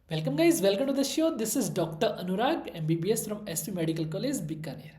Welcome guys, welcome to the show. This is doctor Anurag MBBS from SP Medical College Bikaner.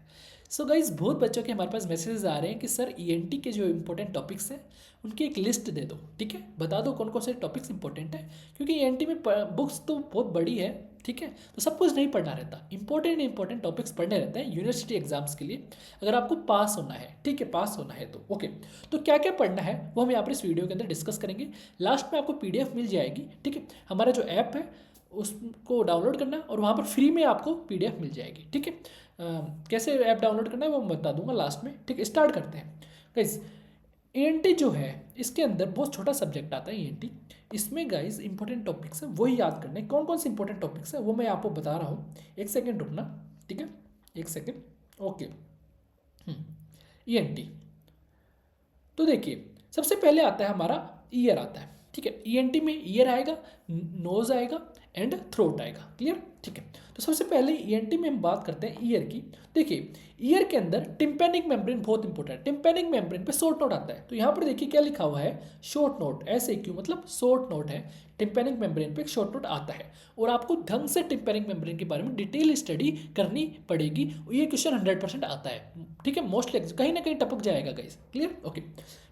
So guys, बहुत बच्चों के हमारे पास messages आ रहे हैं कि सर ENT के जो इंपॉर्टेंट टॉपिक्स हैं उनकी एक लिस्ट दे दो। ठीक है, बता दो कौन कौन से टॉपिक्स इंपॉर्टेंट है, क्योंकि ENT में बुक्स तो बहुत बड़ी है। ठीक है, तो सब कुछ नहीं पढ़ना रहता, इंपॉर्टेंट टॉपिक्स पढ़ने रहते हैं यूनिवर्सिटी एग्जाम्स के लिए। अगर आपको पास होना है, ठीक है, पास होना है तो ओके। तो क्या क्या पढ़ना है वो हम यहाँ पर इस वीडियो के अंदर डिस्कस करेंगे। लास्ट में आपको PDF मिल जाएगी। ठीक है, हमारा जो ऐप है उसको डाउनलोड करना और वहाँ पर फ्री में आपको PDF मिल जाएगी। ठीक है, कैसे ऐप डाउनलोड करना है वो मैं बता दूंगा लास्ट में। ठीक है, स्टार्ट करते हैं गाइज। ENT जो है इसके अंदर बहुत छोटा सब्जेक्ट आता है ENT। इसमें गाइज इंपॉर्टेंट टॉपिक्स हैं वही याद करने। कौन कौन से इंपॉर्टेंट टॉपिक्स हैं वो मैं आपको बता रहा हूँ। एक सेकेंड रुकना। ठीक है, एक सेकेंड। ओके। ENT तो देखिए, सबसे पहले आता है हमारा ईयर आता है। ठीक है, ENT में ईयर आएगा, नोज आएगा एंड थ्रोट आएगा। क्लियर? ठीक है, तो सबसे पहले ENT में हम बात करते हैं ईयर की। देखिए, ईयर के अंदर टिम्पैनिक मेम्ब्रेन बहुत इंपॉर्टेंट है। टिम्पैनिक मेम्ब्रेन पे शॉर्ट नोट आता है, तो यहाँ पर देखिए क्या लिखा हुआ है, शॉर्ट नोट। ऐसे क्यों, मतलब शॉर्ट नोट है। टिम्पैनिक मेम्ब्रेन पे एक शॉर्ट नोट आता है और आपको ढंग से टिम्पैनिक मेम्ब्रेन के बारे में डिटेल स्टडी करनी पड़ेगी। ये क्वेश्चन 100% आता है। ठीक है, मोस्टली कहीं ना कहीं टपक जाएगा guys. Clear? Okay.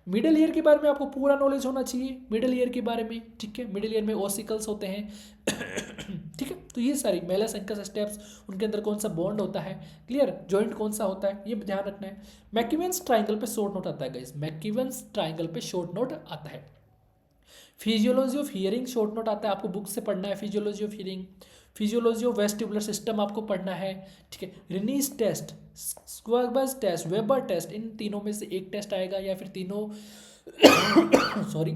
Middle ear के बारे में आपको पूरा नॉलेज होना चाहिए मिडिल ईयर के बारे में। ठीक है, मिडिल ईयर में ओसिकल्स होते हैं। ठीक है, तो ये सारी मेलासेंकस स्टेप्स, उनके अंदर कौन सा बॉन्ड होता है, क्लियर, जॉइंट कौन सा होता है, ये ध्यान रखना है। मैक्यूवेंस ट्राइंगल पे शॉर्ट नोट आता है गाइस। मैक्यूवेंस ट्राइंगल पे शॉर्ट नोट आता है। Physiology of hearing short note आता है, आपको बुक से पढ़ना है। Physiology of hearing, physiology of vestibular system आपको पढ़ना है। ठीक है, रिनीस टेस्ट, स्क्वाबस टेस्ट, वेबर टेस्ट, इन तीनों में से एक टेस्ट आएगा या फिर तीनों सॉरी,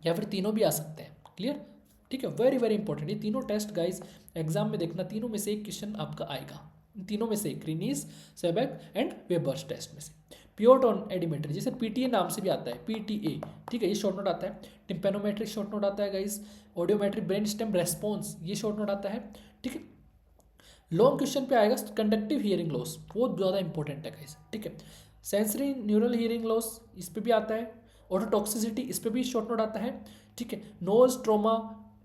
या फिर तीनों भी आ सकते हैं। क्लियर? ठीक है, वेरी वेरी इंपॉर्टेंट ये तीनों टेस्ट गाइस। एग्जाम में देखना, तीनों में से एक क्वेश्चन आपका आएगा। इन तीनों में से एक, रिनीस, सेबेक एंड वेबर्स टेस्ट में से। प्योरटोन एडिमेट्री, जैसे PTA नाम से भी आता है, PTA। ठीक है, ये शॉर्ट नोट आता है। टिम्पेनोमेट्रिक शॉर्ट नोट आता है guys. Audiometric brain stem response, ये शॉर्ट नोट आता है। ठीक है, लॉन्ग क्वेश्चन पे आएगा कंडक्टिव हियरिंग लॉस, बहुत ज़्यादा इंपॉर्टेंट है गाइस। ठीक है, सेंसरी न्यूरल हियरिंग लॉस, इस पे भी आता है। ऑटोटॉक्सिसिटी, इस पे भी शॉर्ट नोट आता है। ठीक है, nose trauma,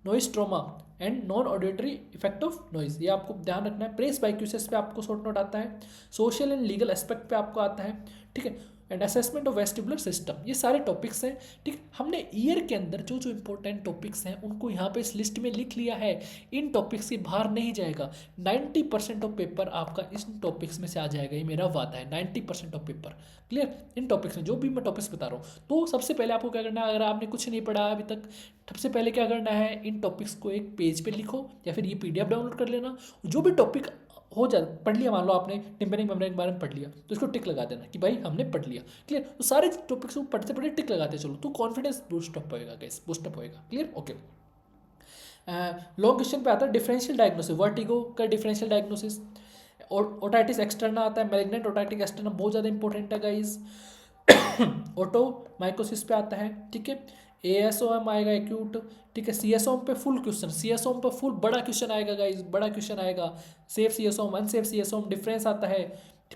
noise trauma and non auditory effect of noise, ये आपको ध्यान रखना है। प्रेस बाइक्यूसिस पे आपको शॉर्ट नोट आता है। सोशल एंड लीगल एस्पेक्ट पे आपको आता है। ठीक है, and assessment of vestibular system, ये सारे टॉपिक्स हैं। ठीक है, हमने ईयर के अंदर जो जो इंपॉर्टेंट टॉपिक्स हैं उनको यहाँ पे इस लिस्ट में लिख लिया है। इन टॉपिक्स के बाहर नहीं जाएगा। 90% ऑफ पेपर आपका इन टॉपिक्स में से आ जाएगा, ये मेरा वादा है। 90% of paper clear, in topics में जो भी मैं टॉपिक्स बता रहा हूँ। तो सबसे पहले आपको क्या करना है, अगर आपने कुछ नहीं पढ़ा अभी तक, सबसे पहले क्या करना है, इन टॉपिक्स को एक पेज पे लिखो या फिर ये PDF डाउनलोड कर लेना। जो भी टॉपिक हो जाए, पढ़ लिया, मान लो आपने टिम्पेनिक मेम्ब्रेन के बारे में पढ़ लिया, तो इसको टिक लगा देना कि भाई हमने पढ़ लिया। क्लियर? तो सारे टॉपिक्स को पढ़ते पढ़ते टिक लगाते चलो, तो कॉन्फिडेंस बूस्टअप होएगा गाइस, बूस्टअप होएगा। क्लियर? ओके। लॉन्ग क्वेश्चन पे आता है डिफरेंशियल डायग्नोसिस, वर्टिगो का डिफरेंशियल डायग्नोसिस। ओटाइटिस एक्सटर्ना आता है, मैलिग्नेंट ओटाइटिस एक्सटर्ना बहुत ज़्यादा इंपॉर्टेंट है गाइस। ऑटो माइकोसिस पे आता है। ठीक है, ASOM आएगा एक्यूट। ठीक है, CSOM पे फुल क्वेश्चन, CSOM पे फुल बड़ा क्वेश्चन आएगा गाइस, बड़ा क्वेश्चन आएगा। Safe CSOM, unsafe CSOM, difference आता है।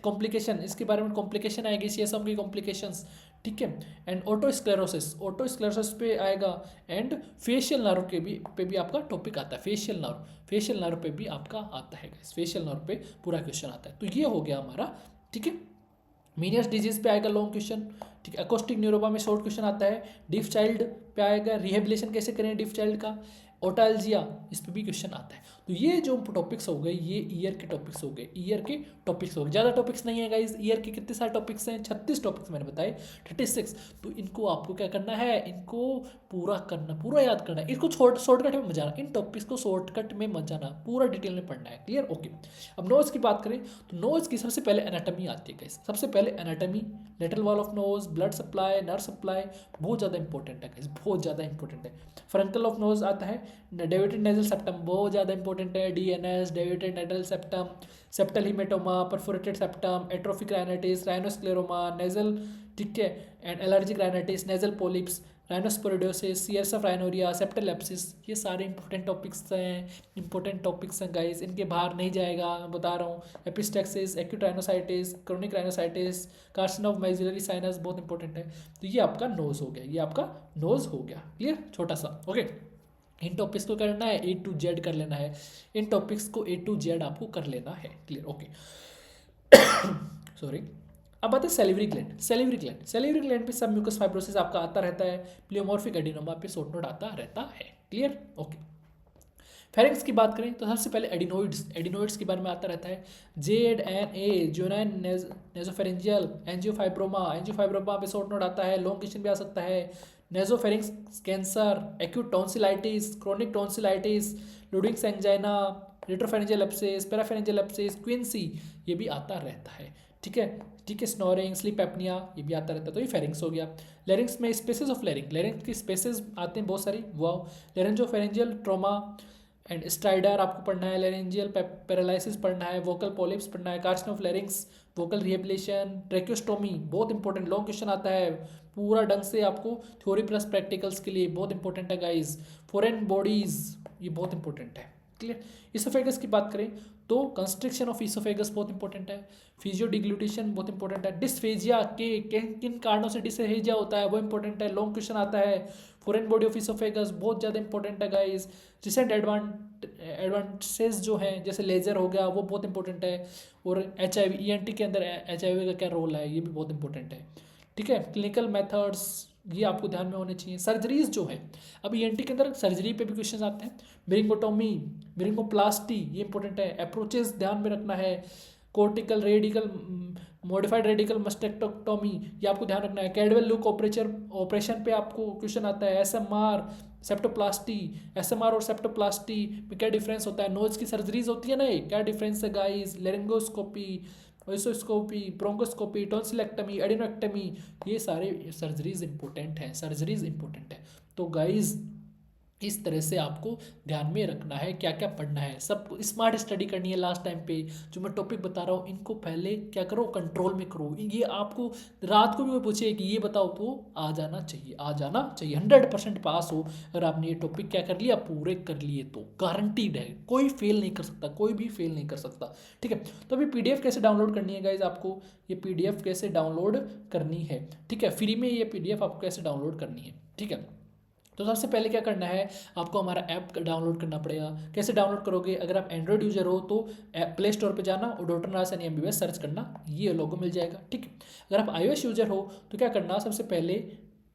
कॉम्प्लिकेशन, इसके बारे में कॉम्प्लिकेशन आएगी, CSOM की कॉम्प्लिकेशंस। ठीक है, एंड ऑटो स्क्लेरोसिस पे आएगा। एंड फेशियल नर्व के भी आपका टॉपिक आता है। फेशियल नर्व पे भी आपका आता है गाइस, फेशियल नर्व पे पूरा क्वेश्चन आता है। तो ये हो गया हमारा। ठीक है, मीनियस डिजीज पे आएगा लॉन्ग क्वेश्चन। ठीक है, अकोस्टिक न्यूरोपा में शॉर्ट क्वेश्चन आता है। डिफ चाइल्ड पे आएगा, रिहेबिलेशन कैसे करें डिफ चाइल्ड का। ओटाल्जिया, इस पे भी क्वेश्चन आता है। तो ये जो टॉपिक्स हो गए, ये ईयर के टॉपिक्स हो गए, ईयर के टॉपिक्स हो गए। ज़्यादा टॉपिक्स नहीं है गाइज, ईयर के कितने सारे टॉपिक्स हैं, 36 टॉपिक्स मैंने बताए, 36। तो इनको आपको क्या करना है, इनको पूरा करना, पूरा याद करना है। इसको शॉर्टकट में मत जाना, इन टॉपिक्स को शॉर्टकट में मत जाना, पूरा डिटेल में पढ़ना है। क्लियर? ओके। अब नोज की बात करें तो नोज की सबसे पहले एनाटमी आती है गाइस। सबसे पहले anatomy, lateral wall of nose, blood supply, nerve supply, बहुत ज़्यादा इंपॉर्टेंट है गाइस, बहुत ज़्यादा इंपॉर्टेंट है। फ्रंटल ऑफ नोज आता है, डेविटेड नेजल सेप्टम, बहुत ज़्यादा इंपॉर्टेंट है। DNS, deviated nasal septum, septal haematoma, perforated septum, atrophic rhinitis, rhinoscleroma, nasal, ठीक है, and allergic rhinitis, nasal polyps, rhinosporidiosis, CSF rhinorrhoea, septal abscess, ये सारे इंपॉर्टेंट टॉपिक्स हैं गाइस, इनके बाहर नहीं जाएगा, मैं बता रहा हूँ। Epistaxis, acute rhinosinusitis, chronic rhinosinusitis, carcinoma of maxillary sinus, बहुत इंपॉर्टेंट है। तो ये आपका नोज हो गया, ये आपका नोज हो गया। क्लियर? छोटा सा। ओके। इन टॉपिक्स को करना है, ए टू जेड कर लेना है, इन टॉपिक्स को ए टू जेड आपको कर लेना है। Clear, okay. सॉरी। अब आते हैं सेलिवरी ग्लैंड। सेलिवरी ग्लैंड पे सब म्यूकस फाइब्रोसिस आपका आता रहता है, प्लियोमॉर्फिक एडिनोमा पे शॉर्ट नोड आता रहता है। Clear, okay. फेरिंग्स की बात करें तो सबसे पहले एडिनोइड्स के बारे में आता रहता है, Z N A juvenile nasopharyngeal angiofibroma पे शॉर्ट नोड आता है, लॉन्गिशन भी आ सकता है, nasopharynx cancer, acute tonsillitis, chronic tonsillitis, Ludwig's angina, retropharyngeal abscess, parapharyngeal abscess, quinsy, ये भी आता रहता है। ठीक है, स्नोरिंग, स्लीप एपनिया, ये भी आता रहता है। तो ये फेरिंग्स हो गया। लेरिंग्स में स्पेसेस ऑफ लेरिंग्स की स्पेसेस आते हैं बहुत सारी, वो लेरेंजोफेरेंजियल ट्रोमा एंड स्ट्राइडर आपको पढ़ना है, लेरेंजियल पैरालिसिस पढ़ना है, वोकल पॉलिप्स पढ़ना है, carcinoma of larynx, vocal rehabilitation, tracheostomy, बहुत इंपॉर्टेंट लॉन्ग क्वेश्चन आता है पूरा ढंग से आपको, थ्योरी प्लस प्रैक्टिकल्स के लिए बहुत इंपॉर्टेंट है गाइज। फॉरेन बॉडीज, ये बहुत इंपॉर्टेंट है। क्लियर। इसोफेगस की बात करें तो कंस्ट्रिक्शन ऑफ इसोफेगस बहुत इंपॉर्टेंट है, फिजियो डिग्लूटेशन बहुत इंपॉर्टेंट है, डिस्फेजिया के किन कारणों से डिस्फेजिया होता है वो इंपॉर्टेंट है, लॉन्ग क्वेश्चन आता है। फॉरेन बॉडी ऑफ इसोफेगस बहुत ज़्यादा इंपॉर्टेंट है गाइज। रिसेंट एडवांसेस जो हैं जैसे लेजर हो गया वो बहुत इंपॉर्टेंट है, और HIV ENT के अंदर HIV का क्या रोल है ये भी बहुत इंपॉर्टेंट है। ठीक है, क्लिनिकल मेथड्स ये आपको ध्यान में होने चाहिए। सर्जरीज जो है, अब ENT के अंदर सर्जरी पे भी क्वेश्चन आते हैं, मेरिंगोटोमी, मेरिंगोप्लास्टी, ये इंपॉर्टेंट है। अप्रोचेस ध्यान में रखना है, कोर्टिकल रेडिकल मॉडिफाइड रेडिकल मस्टेक्टोटोमी, ये आपको ध्यान रखना है। कैडवेल लुक ऑपरेशन पे आपको क्वेश्चन आता है। SMR, सेप्टोप्लास्टी, SMR और सेप्टोप्लास्टी में क्या डिफरेंस होता है। नोज की सर्जरीज होती है ना, ये क्या डिफरेंस है गाइस। लेरिंगोस्कोपी, ओइसोस्कोपी, ब्रोंकोस्कोपी, टॉन्सिलेक्टमी, एडिनोक्टमी, ये सारे सर्जरीज इंपॉर्टेंट हैं, तो गाइज इस तरह से आपको ध्यान में रखना है क्या क्या पढ़ना है, सब स्मार्ट स्टडी करनी है। लास्ट टाइम पे जो मैं टॉपिक बता रहा हूँ इनको पहले क्या करो, कंट्रोल में करो। ये आपको रात को भी कोई पूछे कि ये बताओ तो आ जाना चाहिए 100% पास हो अगर आपने ये टॉपिक क्या कर लिया, पूरे कर लिए तो गारंटीड है, कोई फेल नहीं कर सकता, कोई भी फेल नहीं कर सकता। ठीक है, तो अभी PDF कैसे डाउनलोड करनी है गाइज, आपको ये PDF कैसे डाउनलोड करनी है। ठीक है, फ्री में ये PDF आपको कैसे डाउनलोड करनी है। ठीक है, तो सबसे पहले क्या करना है, आपको हमारा ऐप डाउनलोड करना पड़ेगा। कैसे डाउनलोड करोगे, अगर आप एंड्रॉयड यूजर हो तो प्ले स्टोर पे जाना और डॉक्टर नारायण MBBS सर्च करना, ये लोगो मिल जाएगा। ठीक है, अगर आप iOS यूजर हो तो क्या करना, सबसे पहले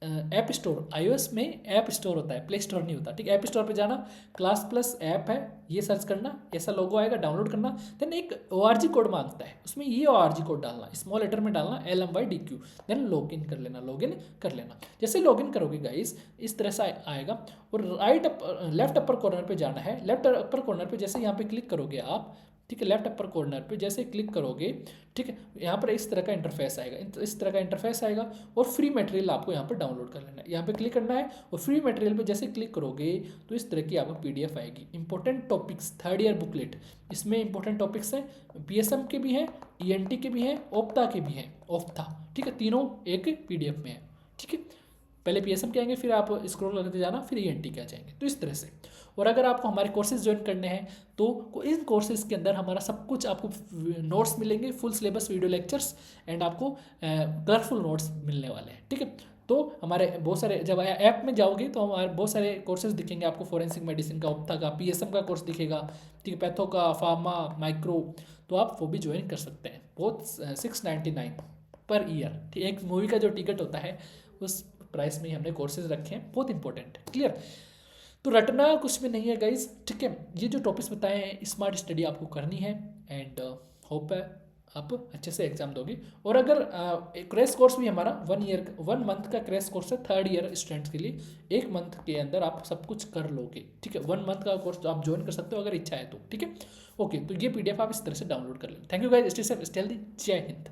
ऐप स्टोर, iOS में ऐप स्टोर होता है, प्ले स्टोर नहीं होता। ठीक है, ऐप स्टोर पे जाना, क्लास प्लस ऐप है ये सर्च करना, ऐसा लोगो आएगा, डाउनलोड करना। देन एक ORG कोड मांगता है, उसमें ये ORG कोड डालना, स्मॉल लेटर में डालना, LMYDQ, देन लॉगिन कर लेना। जैसे लॉगिन करोगे गाइस इस तरह से आएगा, और लेफ्ट अपर कॉर्नर पे जाना है। लेफ्ट अपर कॉर्नर पे जैसे यहाँ पे क्लिक करोगे आप, ठीक है, लेफ्ट अपर कॉर्नर पे जैसे क्लिक करोगे, ठीक है, यहाँ पर इस तरह का इंटरफेस आएगा, और फ्री मटेरियल आपको यहाँ पर डाउनलोड कर लेना है। यहाँ पे क्लिक करना है और फ्री मटेरियल पे जैसे क्लिक करोगे तो इस तरह की आपको PDF आएगी। Important topics 3rd year booklet, इसमें इंपॉर्टेंट टॉपिक्स हैं, PSM के भी हैं, ENT के भी हैं, ओप्था के भी हैं, ठीक है, तीनों एक PDF में है। ठीक है, पहले PSM के आएंगे, फिर आप स्क्रॉल करते जाना, फिर ENT के आ जाएंगे, तो इस तरह से। और अगर आपको हमारे कोर्सेज ज्वाइन करने हैं तो इन कोर्सेज के अंदर हमारा सब कुछ आपको नोट्स मिलेंगे, full syllabus video lectures, and आपको कलरफुल नोट्स मिलने वाले हैं। ठीक है, तो हमारे बहुत सारे, जब ऐप में जाओगे तो हमारे बहुत सारे कोर्सेज दिखेंगे आपको, फॉरेंसिक मेडिसिन का, ओप्था का, PSM का कोर्स दिखेगा, ठीक है, पैथो का, फार्मा, माइक्रो, तो आप वो भी ज्वाइन कर सकते हैं। बहुत 699 पर ईयर, ठीक, एक मूवी का जो टिकट होता है उस प्राइस में ही हमने कोर्सेज रखे हैं, बहुत इंपॉर्टेंट। क्लियर, तो रटना कुछ भी नहीं है गाइज। ठीक है, ये जो टॉपिक्स बताए हैं स्मार्ट स्टडी आपको करनी है, एंड होप है आप अच्छे से एग्जाम दोगे। और अगर क्रैश कोर्स भी हमारा 1 मंथ का क्रैश कोर्स है 3rd ईयर स्टूडेंट्स के लिए, 1 मंथ के अंदर आप सब कुछ कर लोगे। ठीक है, 1 मंथ का कोर्स आप ज्वाइन कर सकते हो अगर इच्छा है तो। ठीक है, ओके, तो ये PDF आप इस तरह से डाउनलोड कर लें। Thank you guys, stay safe, stay healthy, जय हिंद।